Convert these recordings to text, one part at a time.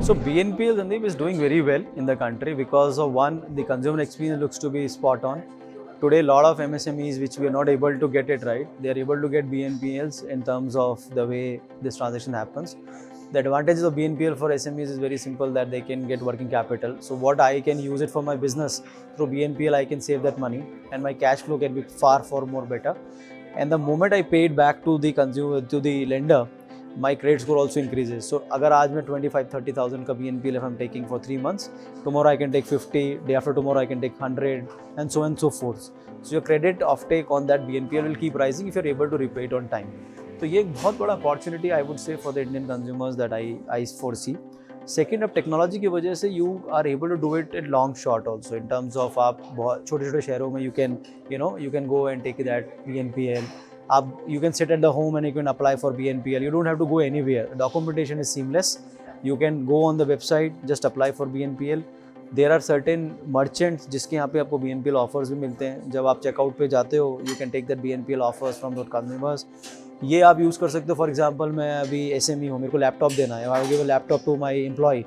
So BNPL, Sandeep, is doing very well in the country because of one, the consumer experience looks to be spot on. Today, a lot of MSMEs which we are not able to get it right, they are able to get BNPLs in terms of the way this transaction happens. The advantages of BNPL for SMEs is very simple, that they can get working capital. So what I can use it for my business through BNPL, I can save that money and my cash flow can be far more better. And the moment I pay it back to the consumer, to the lender, my credit score also increases. So अगर आज मैं 25-30,000 का BNPL if I'm taking for 3 months, tomorrow I can take 50, day after tomorrow I can take 100 and so forth. So your credit offtake on that BNPL will keep rising if you're able to repay it on time. तो ये एक बहुत बड़ा opportunity I would say for the Indian consumers that I foresee. Second, अब technology की वजह से you are able to do it in long shot also in terms of आप बहुत छोटे छोटे शहरों में you can go and take that BNPL. आप you can sit at the home and you can apply for BNPL. You don't have to go anywhere. Documentation is seamless. You can go on the website, just apply for BNPL. There are certain merchants जिसके यहाँ पे आपको BNPL offers भी मिलते हैं. जब आप checkout पे जाते हो, you can take that BNPL offers from those consumers. ये आप यूज़ कर सकते हो. फॉर एग्जांपल, मैं अभी SME हूँ, मेरे को लैपटॉप देना है. I give a laptop to my employee.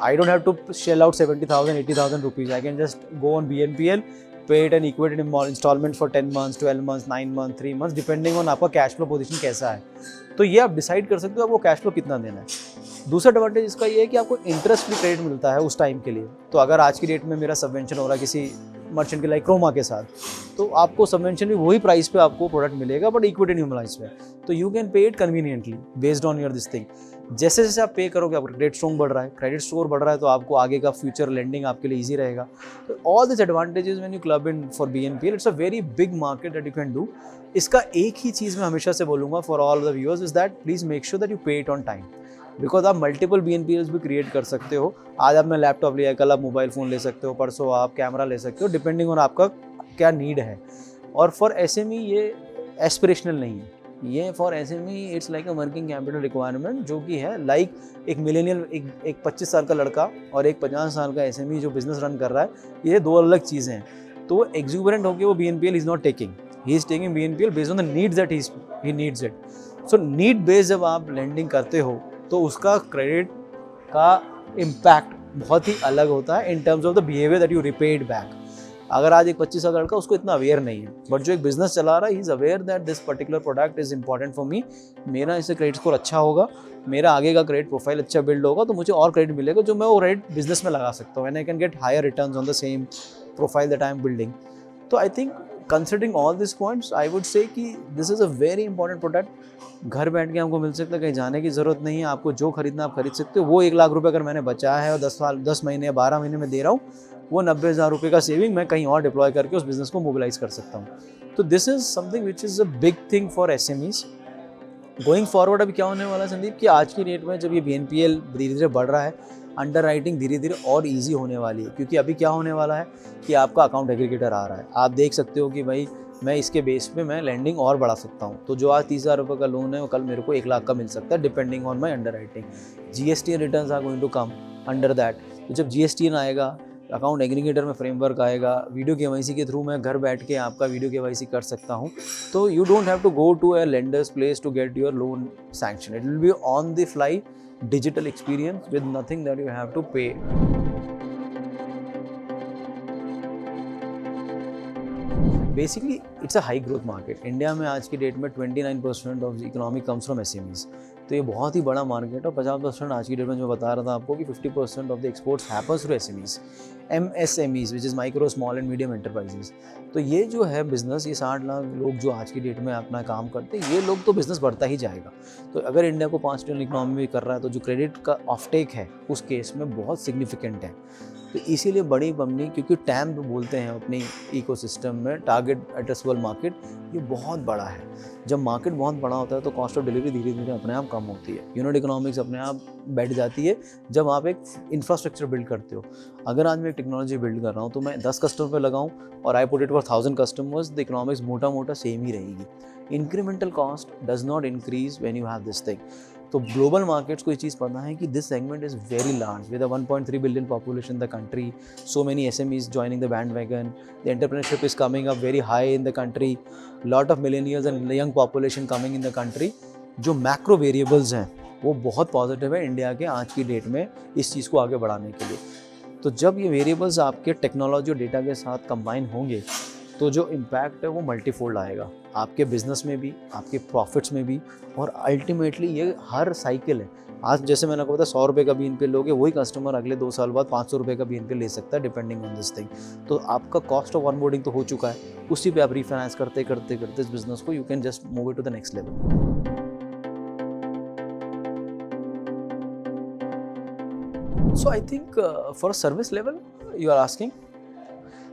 I don't have to shell out 70,000 80,000 rupees. I can just go on BNPL, pay it and equate in installment for 10 months, 12 months, 9 months, 3 months, depending on आपका cash flow position कैसा है. तो ये आप decide कर सकते हो आपको कैश फ्लो कितना देना है. दूसरा एडवांटेज इसका ये है कि आपको इंटरेस्ट फ्री क्रेडिट मिलता है उस टाइम के लिए. तो अगर आज की डेट में मेरा सबवेंशन हो रहा है किसी मर्चेंट के लाइक क्रोमा के साथ, तो आपको सबवेंशन भी वही प्राइस पे आपको प्रोडक्ट मिलेगा, बट इक्विटी नहीं प्राइस पे. तो you can pay it conveniently based on your this thing. जैसे जैसे आप पे करोगे, आपका क्रेडिट स्कोर बढ़ रहा है, तो आपको आगे का फ्यूचर लेंडिंग आपके लिए ईजी रहेगा. तो all this advantages when you club in for BNPL, it's a very big market that you can do. इसका एक ही चीज़ मैं हमेशा से बोलूँगा for all the viewers is that please make sure that you पे इट ऑन टाइम. बिकॉज आप multiple BNPLs भी create कर सकते हो. आज आपने लैपटॉप लिया है, कल आप मोबाइल फ़ोन ले सकते हो, परसों आप कैमरा ले सकते हो, डिपेंडिंग ऑन आपका क्या नीड है. और फॉर SME ये एस्पिरेशनल नहीं है. ये for SME it's like a working capital requirement, जो कि है लाइक एक मिलेनियल, एक 25 साल का लड़का और एक 50 साल का SME जो बिजनेस रन कर रहा है, ये दो अलग चीज़ें हैं. तो वो एग्जूबरेंट होकर वो BNPL is not taking. He is taking BNPL based on the needs that he needs it. So need based जब आप लेंडिंग करते हो तो उसका क्रेडिट का इम्पैक्ट बहुत ही अलग होता है इन terms of the behaviour that you repaid back. अगर आज एक 25 साल का लड़का, उसको इतना अवेयर नहीं है, बट जो एक बिजनेस चला रहा है, he is aware that this particular product is important for me. मेरा इससे क्रेडिट स्कोर अच्छा होगा, मेरा आगे का क्रेडिट प्रोफाइल अच्छा बिल्ड होगा, तो मुझे और क्रेडिट मिलेगा जो मैं वो क्रेडिट बिजनेस में लगा सकता हूँ, and I can get higher returns on the same profile that I am building. तो I think considering all this points, I would say कि this is a very important product. घर बैठ के हमको मिल सकता है, कहीं जाने की ज़रूरत नहीं है. आपको जो खरीदना आप खरीद सकते हो. वो 1 लाख रुपये अगर मैंने बचाया है और 10 महीने या 12 महीने में दे रहा हूँ, वो 90,000 रुपये का सेविंग मैं कहीं और डिप्लॉय करके उस बिज़नेस को मोबिलाइज कर सकता हूँ. तो this is something which is a big thing for SMEs. Going forward अभी क्या होने वाला है संदीप, कि आज की डेट में जब ये BNPL धीरे धीरे बढ़ रहा है, अंडर राइटिंग धीरे धीरे और ईजी होने वाली है. क्योंकि अभी क्या होने वाला है कि आपका अकाउंट एग्रीगेटर आ रहा है. आप देख सकते हो कि भाई मैं इसके बेस पे मैं लैंडिंग और बढ़ा सकता हूँ. तो जो आज 30,000 रुपये का लोन है, वो कल मेरे को 1 लाख का मिल सकता है, depending on my underwriting. GST returns are going to come under that. तो जब GST आएगा, अकाउंट एग्रीगेटर में फ्रेमवर्क आएगा, वीडियो KYC के थ्रू मैं घर बैठ के आपका वीडियो KYC कर सकता हूँ. तो you don't have to go to a lender's place to get your loan sanction. It will be on the fly digital experience with nothing that you have to pay. Basically, it's a high growth market. India में आज की date में 29% of economy comes from SMEs. तो ये बहुत ही बड़ा market है. और 50% आज की डेट में जो बता रहा था आपको कि 50% of the exports happens through SMEs. MSMEs which is micro small and medium enterprises. तो ये जो है बिज़नेस, ये 60 लाख लोग जो आज की डेट में अपना काम करते हैं, ये लोग तो बिज़नेस बढ़ता ही जाएगा. तो अगर इंडिया को 5 ट्रिलियन इकोनॉमी में कर रहा है, तो जो क्रेडिट का ऑफटेक है उस केस में बहुत सिग्निफिकेंट है. तो इसीलिए बड़ी कंपनी, क्योंकि टैम बोलते हैं अपनी इकोसिस्टम में, टारगेट एड्रेसेबल मार्केट, ये बहुत बड़ा है. जब मार्केट बहुत बड़ा होता है तो कॉस्ट ऑफ डिलीवरी धीरे धीरे अपने आप कम होती है. यूनिट इकोनॉमिक्स अपने आप बैठ जाती है जब आप एक इंफ्रास्ट्रक्चर बिल्ड करते हो. अगर आज मैं एक टेक्नोलॉजी बिल्ड कर रहा हूँ, तो मैं 10 कस्टमर पर लगाऊँ और I put it for 1000 customers, the economics मोटा सेम ही रहेगी. Incremental cost does not increase when you have this thing. तो ग्लोबल मार्केट्स को ये चीज़ पता है कि this segment is very large with a 1.3 billion population in the country. So many SMEs joining the bandwagon. The entrepreneurship is coming up very high in the country. Lot of millennials and young population coming in the country. जो macro variables हैं वो बहुत positive है India के आज की date में इस चीज़ को आगे बढ़ाने के लिए। तो जब ये वेरिएबल्स आपके टेक्नोलॉजी और डेटा के साथ कंबाइन होंगे तो जो इम्पैक्ट है वो मल्टीफोल्ड आएगा, आपके बिजनेस में भी, आपके प्रॉफिट्स में भी, और अल्टीमेटली ये हर साइकिल है। आज जैसे मैंने आपको बताया 100 रुपये का BNPL लोगे, वही कस्टमर अगले 2 साल बाद 500 रुपये का BNPL ले सकता है डिपेंडिंग ऑन दिस थिंग। तो आपका कॉस्ट ऑफ ऑनबोर्डिंग तो हो चुका है, उसी पे आप रीफाइनेंस करते करते करते इस बिजनेस को you can just move it to the next level. So I think for service level you are asking,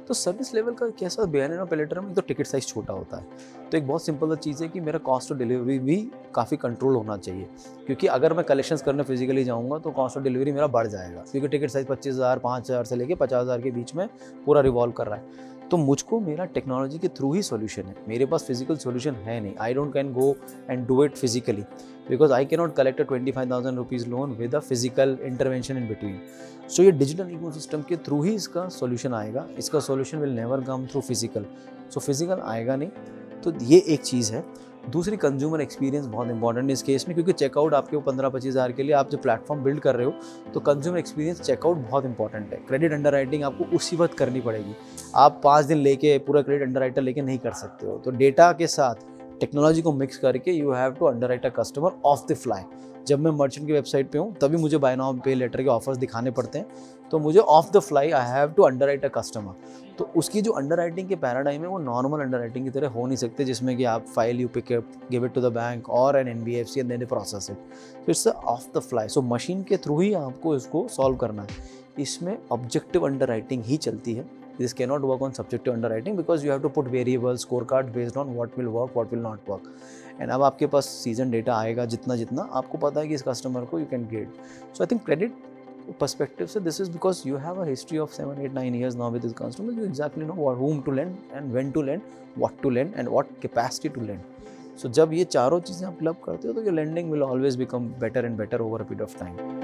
तो सर्विस लेवल का कैसा बयान है ना, पहले टर्म में तो टिकट साइज़ छोटा होता है, तो एक बहुत सिंपल चीज़ है कि मेरा कॉस्ट ऑफ डिलीवरी भी काफ़ी कंट्रोल होना चाहिए, क्योंकि अगर मैं कलेक्शंस करने फिजिकली जाऊँगा तो कॉस्ट ऑफ डिलीवरी मेरा बढ़ जाएगा, क्योंकि टिकट साइज़ 25,000 5,000 से लेके 50,000 के बीच में पूरा रिवॉल्व कर रहा है। तो मुझको मेरा टेक्नोलॉजी के थ्रू ही सॉल्यूशन है, मेरे पास फिजिकल सॉल्यूशन है नहीं। I don't can go and do it physically because I can not collect a 25,000 rupees loan with a physical intervention in between. So ये डिजिटल इकोसिस्टम के थ्रू ही इसका solution आएगा, इसका solution will never come through physical. So physical आएगा नहीं, तो ये एक चीज़ है। दूसरी, कंज्यूमर एक्सपीरियंस बहुत इंपॉर्टेंट है इस केस में, क्योंकि चेकआउट आपके 15-25 हज़ार के लिए आप जो प्लेटफॉर्म बिल्ड कर रहे हो, तो कंज्यूमर एक्सपीरियंस चेकआउट बहुत इंपॉर्टेंट है। क्रेडिट अंडर राइटिंग आपको उसी वक्त करनी पड़ेगी, आप 5 दिन लेके पूरा क्रेडिट अंडर राइटर लेके नहीं कर सकते हो। तो डेटा के साथ टेक्नोलॉजी को मिक्स करके you have to underwrite a customer off the fly. जब मैं मर्चेंट की वेबसाइट पे हूँ तभी मुझे बाय नाउ पे लेटर के ऑफर्स दिखाने पड़ते हैं, तो मुझे off the fly I have to underwrite a customer. तो उसकी जो अंडर राइटिंग के पैराडाइम है वो नॉर्मल अंडर राइटिंग की तरह हो नहीं सकते, जिसमें कि आप file you pick up, give it to the bank और an NBFC and then they process it. तो it's off the fly. So machine के थ्रू ही आपको इसको सॉल्व करना है। इसमें ऑब्जेक्टिव अंडर राइटिंग ही चलती है। This cannot work on subjective underwriting because you have to put variables, scorecard based on what will work, what will not work. And अब आपके पास सीजन डेटा आएगा जितना जितना आपको पता है कि इस कस्टमर को you can get. So I think credit perspective से this is because you have a history of 7, 8, 9 years now with this customer. You exactly know whom to lend and when to lend, what to lend and what capacity to lend. So जब ये चारों चीज़ें आप club करते हो तो your lending will always become better and better over a period of time.